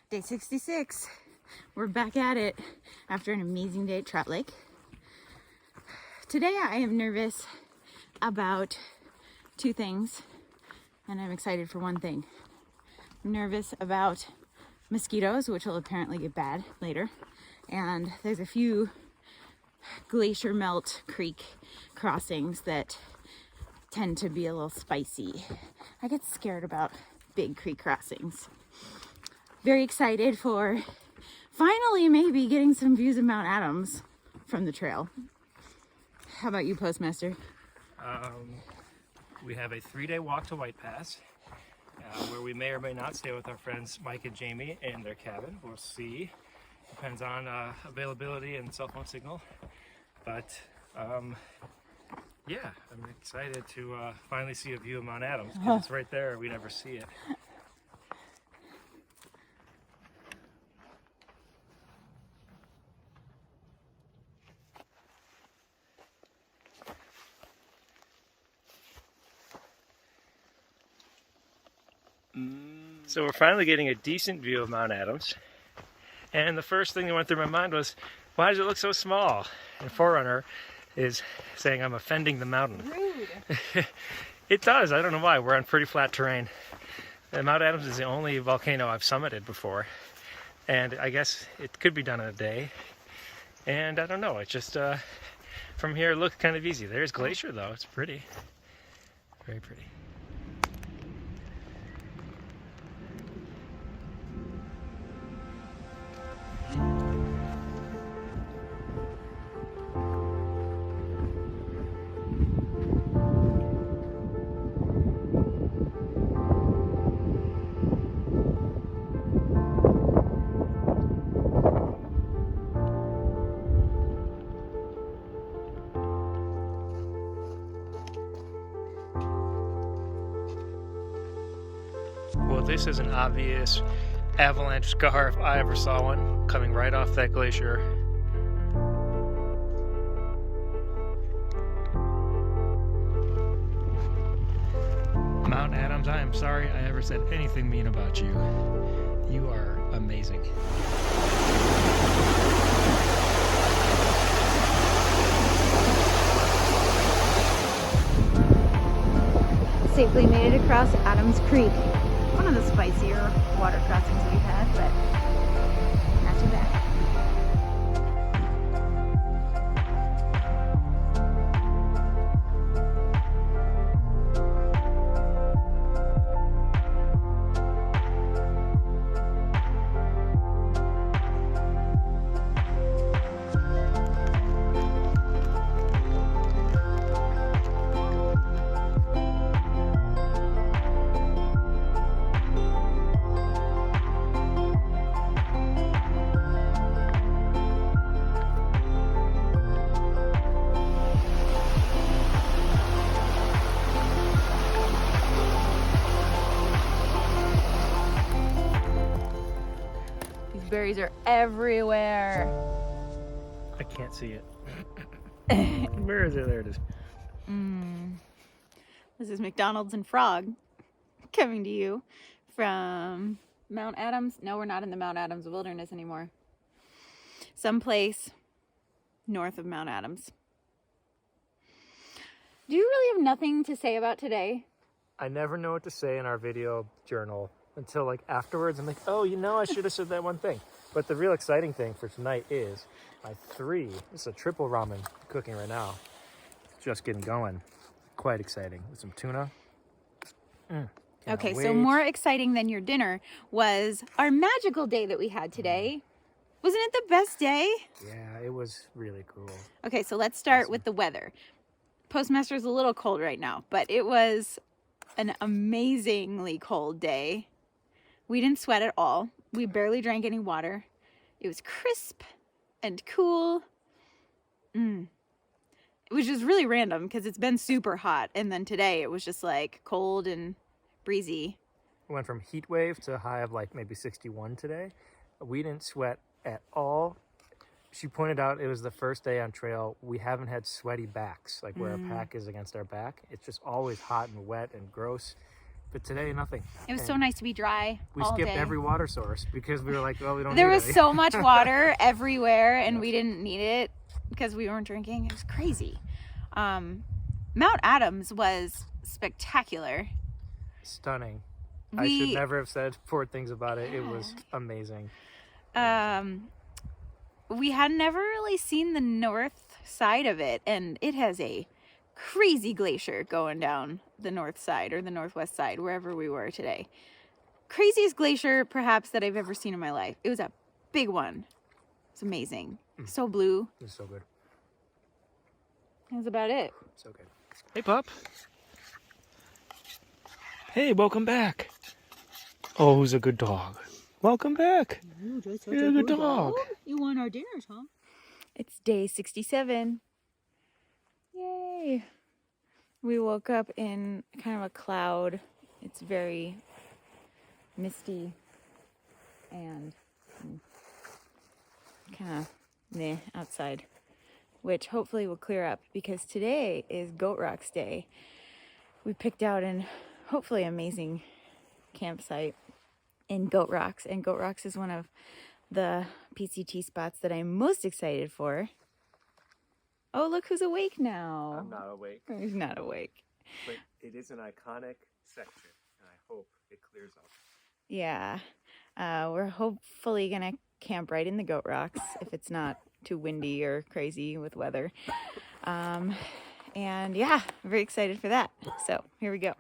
Day 66. We're back at it after an amazing day at Trout Lake. Today I am nervous about two things, and I'm excited for one thing. I'm nervous about mosquitoes, which will apparently get bad later, and there's a few glacier melt creek crossings that tend to be a little spicy. I get scared about big creek crossings. Very excited for finally maybe getting some views of Mount Adams from the trail. How about you, Postmaster? We have a 3-day walk to White Pass, where we may or may not stay with our friends Mike and Jamie in their cabin. We'll see. Depends on availability and cell phone signal. But yeah, I'm excited to finally see a view of Mount Adams, because it's right there. We never see it. So we're finally getting a decent view of Mount Adams, and the first thing that went through my mind was, why does it look so small? And Forerunner is saying I'm offending the mountain. Rude. It does. I don't know why. We're on pretty flat terrain. And Mount Adams is the only volcano I've summited before, and I guess it could be done in a day. And I don't know. It's just from here it looks kind of easy. There's Glacier though. It's pretty, very pretty. Well, this is an obvious avalanche scar if I ever saw one, coming right off that glacier. Mount Adams, I am sorry I ever said anything mean about you. You are amazing. Safely made it across Adams Creek. One of the spicier water crossings we've had, but not too bad. Berries are everywhere. I can't see it. Where is it? There it is. This is McDonald's and Frog coming to you from Mount Adams. No, we're not in the Mount Adams Wilderness anymore. Someplace north of Mount Adams. Do you really have nothing to say about today? I never know what to say in our video journal until like afterwards. I'm like, oh, you know, I should have said that one thing. But the real exciting thing for tonight is my this is a triple ramen cooking right now. It's just getting going. Quite exciting with some tuna. Okay, so more exciting than your dinner was our magical day that we had today. Wasn't it the best day? Yeah, it was really cool. Okay, so let's start with the weather. Postmaster's a little cold right now, but it was an amazingly cold day. We didn't sweat at all. We barely drank any water. It was crisp and cool. Which is really random because it's been super hot. And then today it was just like cold and breezy. We went from heat wave to a high of like maybe 61 today. We didn't sweat at all. She pointed out it was the first day on trail. We haven't had sweaty backs, like where our pack is against our back. It's just always hot and wet and gross. But today, nothing. It was And so nice to be dry we all skipped day. every water source because we were like, well, we don't There need was any. so much water everywhere, and we didn't need it because we weren't drinking. It was crazy. Mount Adams was spectacular. Stunning. I should never have said poor things about it. It was amazing. We had never really seen the north side of it, and it has a crazy glacier going down the north side or the northwest side, wherever we were today. Craziest glacier perhaps that I've ever seen in my life. It was a big one. It's amazing. So blue. It was so good. That's about it. So good. Hey, pup. Hey, welcome back. Oh, who's a good dog? Welcome back. You're a good dog. You want our dinners, huh? It's day 67. Yay. We woke up in kind of a cloud. It's very misty and kind of meh outside, which hopefully will clear up because today is Goat Rocks Day. We picked out an hopefully amazing campsite in Goat Rocks, and Goat Rocks is one of the PCT spots that I'm most excited for. Oh, look who's awake now. I'm not awake. He's not awake. But it is an iconic section, and I hope it clears up. Yeah. We're hopefully going to camp right in the Goat Rocks if it's not too windy or crazy with weather. And yeah, I'm very excited for that. So here we go.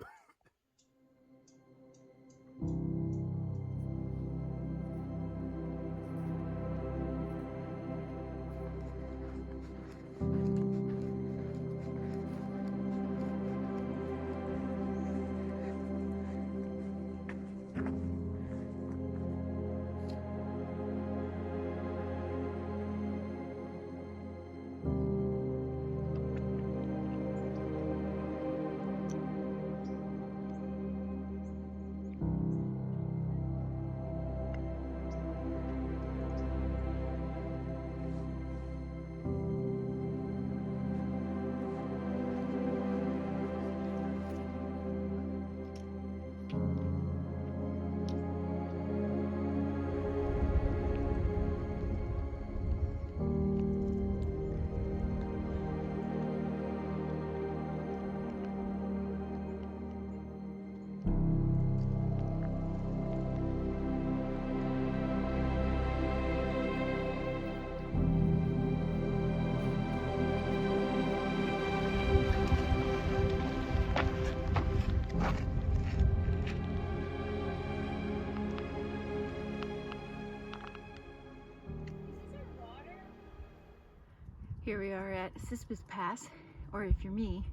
Here we are at Sispus Pass, or if you're me,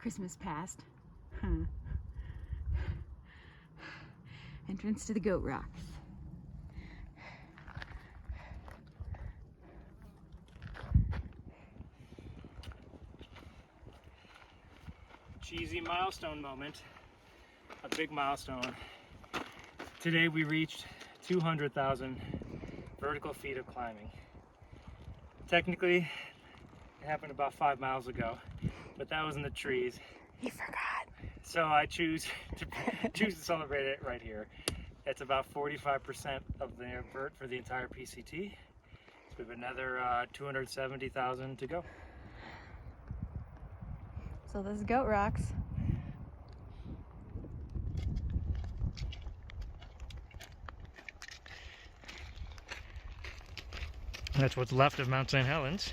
Christmas past. Entrance to the Goat Rocks. Cheesy milestone moment. A big milestone. Today we reached 200,000 vertical feet of climbing. Technically, it happened about 5 miles ago, but that was in the trees. You forgot. So I choose to celebrate it right here. It's about 45% of the vert for the entire PCT. So we have another 270,000 to go. So this is Goat Rocks. That's what's left of Mount St. Helens.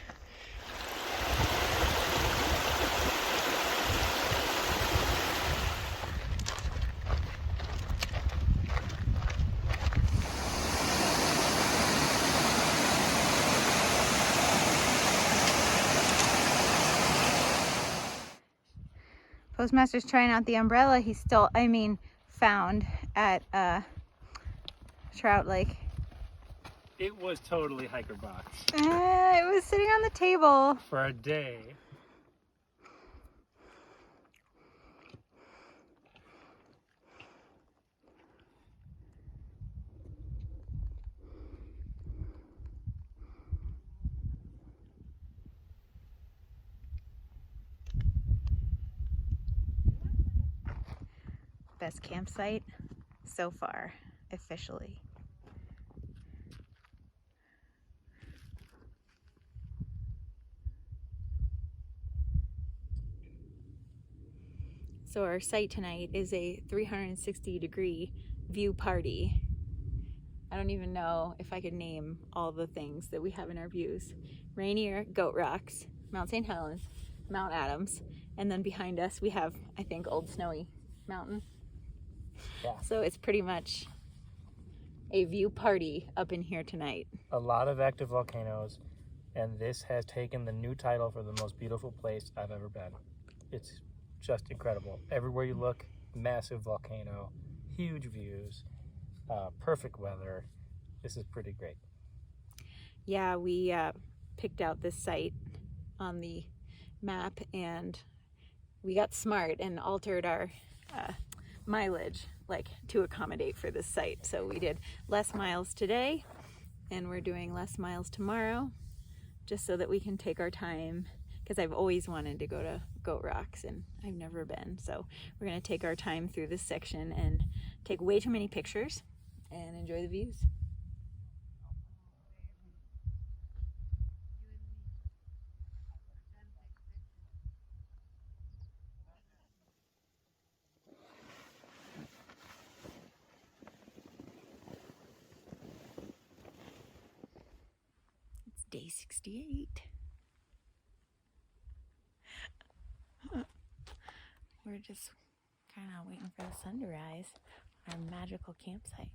Postmaster's trying out the umbrella he's found at Trout Lake. It was totally hiker box. It was sitting on the table. For a day. best campsite so far, officially. So our site tonight is a 360-degree view party. I don't even know if I could name all the things that we have in our views. Rainier, Goat Rocks, Mount St. Helens, Mount Adams, and then behind us we have, I think, Old Snowy Mountain. Yeah. So it's pretty much a view party up in here tonight. A lot of active volcanoes, and this has taken the new title for the most beautiful place I've ever been. It's just incredible. Everywhere you look, massive volcano, huge views, perfect weather. This is pretty great. Yeah, we picked out this site on the map, and we got smart and altered our mileage to accommodate for this site. So we did less miles today, and we're doing less miles tomorrow, just so that we can take our time, because I've always wanted to go to Goat Rocks and I've never been. So we're going to take our time through this section and take way too many pictures and enjoy the views. It's day 68. We're just kind of waiting for the sun to rise on our magical campsite.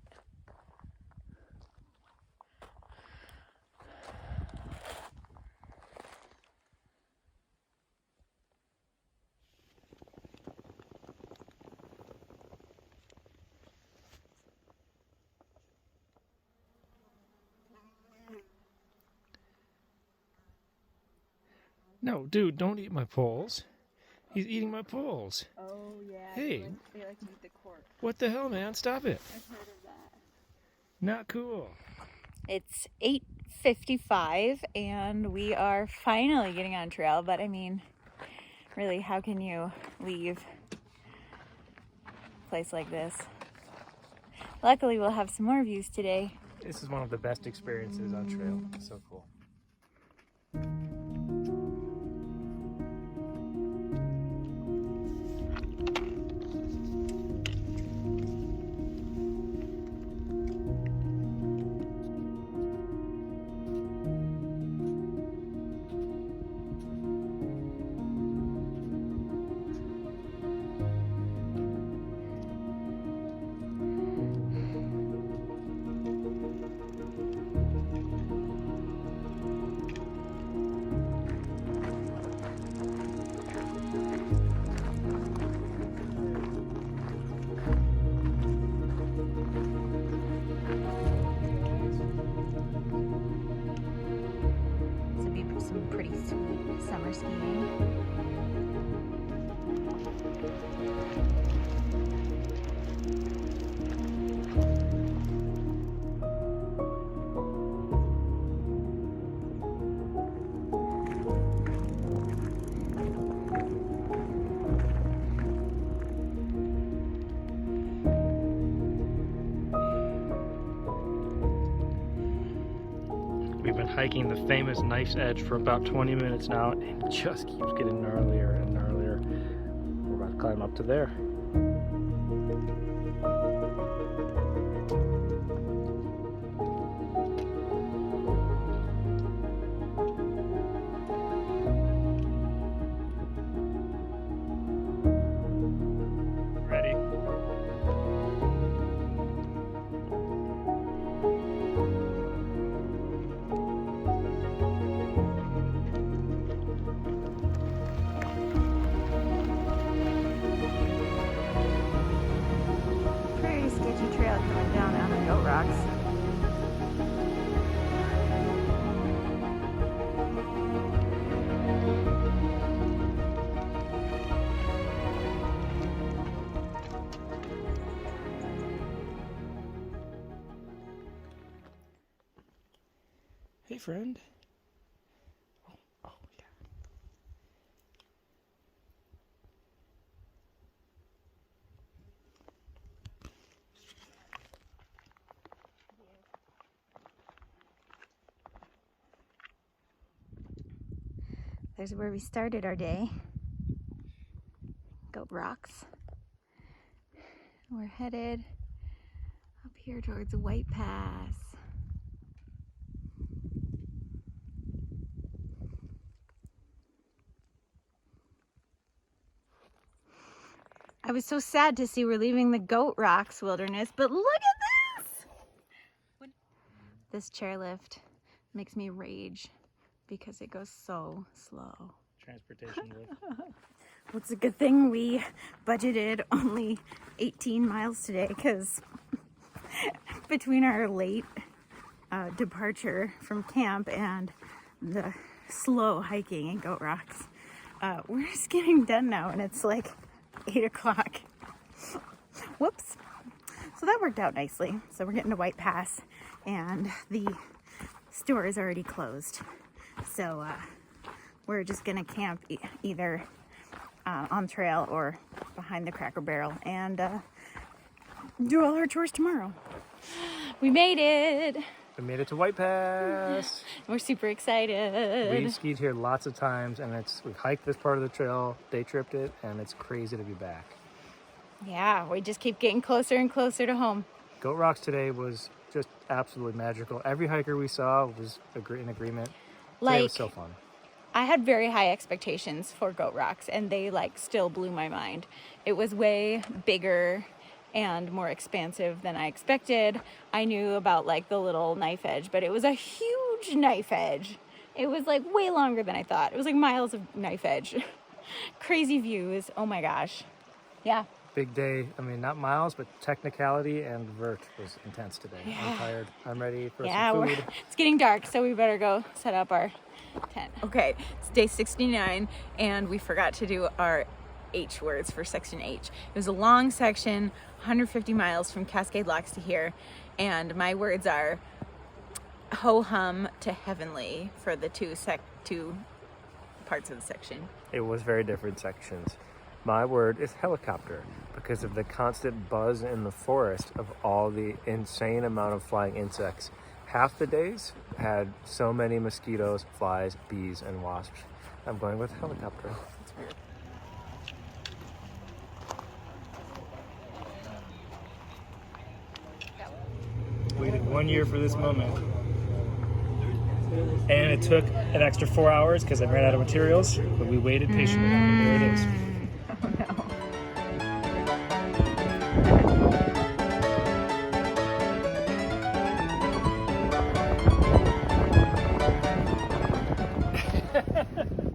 No, dude, don't eat my poles. He's eating my poles. Oh yeah. Hey. They like to eat the cork. What the hell, man? Stop it. I've heard of that. Not cool. It's 8:55 and we are finally getting on trail, but I mean, really, how can you leave a place like this? Luckily, we'll have some more views today. This is one of the best experiences on trail. It's so cool. Some pretty sweet summer skiing. We've been hiking the famous Knife's Edge for about 20 minutes now, and it just keeps getting gnarlier and gnarlier. We're about to climb up to there. Ready? Sketchy trail coming down on the Goat Rocks. Hey, friend. Oh, yeah. There's where we started our day. Goat Rocks. We're headed up here towards White Pass. I was so sad to see we're leaving the Goat Rocks Wilderness, but look at this! This chairlift makes me rage because it goes so slow. Transportation lift. Well, it's a good thing we budgeted only 18 miles today, because between our late departure from camp and the slow hiking in Goat Rocks, we're just getting done now and it's like 8 o'clock. Whoops. So that worked out nicely. So we're getting to White Pass and the store is already closed. So we're just gonna camp either on trail or behind the Cracker Barrel and do all our chores tomorrow. We made it. We made it to White Pass. We're super excited. We skied here lots of times, and we hiked this part of the trail, day tripped it, and it's crazy to be back. Yeah, we just keep getting closer and closer to home. Goat Rocks today was just absolutely magical. Every hiker we saw was in agreement. Today was so fun. I had very high expectations for Goat Rocks, and they still blew my mind. It was way bigger and more expansive than I expected. I knew about the little knife edge, but it was a huge knife edge. It was way longer than I thought. It was miles of knife edge. Crazy views. Oh my gosh. Yeah. Big day. I mean, not miles, but technicality and vert was intense today. Yeah. I'm tired. I'm ready for some food. It's getting dark, so we better go set up our tent. Okay, it's day 69, and we forgot to do our H words for section H. It was a long section, 150 miles from Cascade Locks to here, and my words are ho-hum to heavenly for the two parts of the section. It was very different sections. My word is helicopter because of the constant buzz in the forest of all the insane amount of flying insects. Half the days had so many mosquitoes, flies, bees, and wasps. I'm going with helicopter. It's weird. Waited 1 year for this moment. And it took an extra 4 hours because I ran out of materials, but we waited patiently. There it is.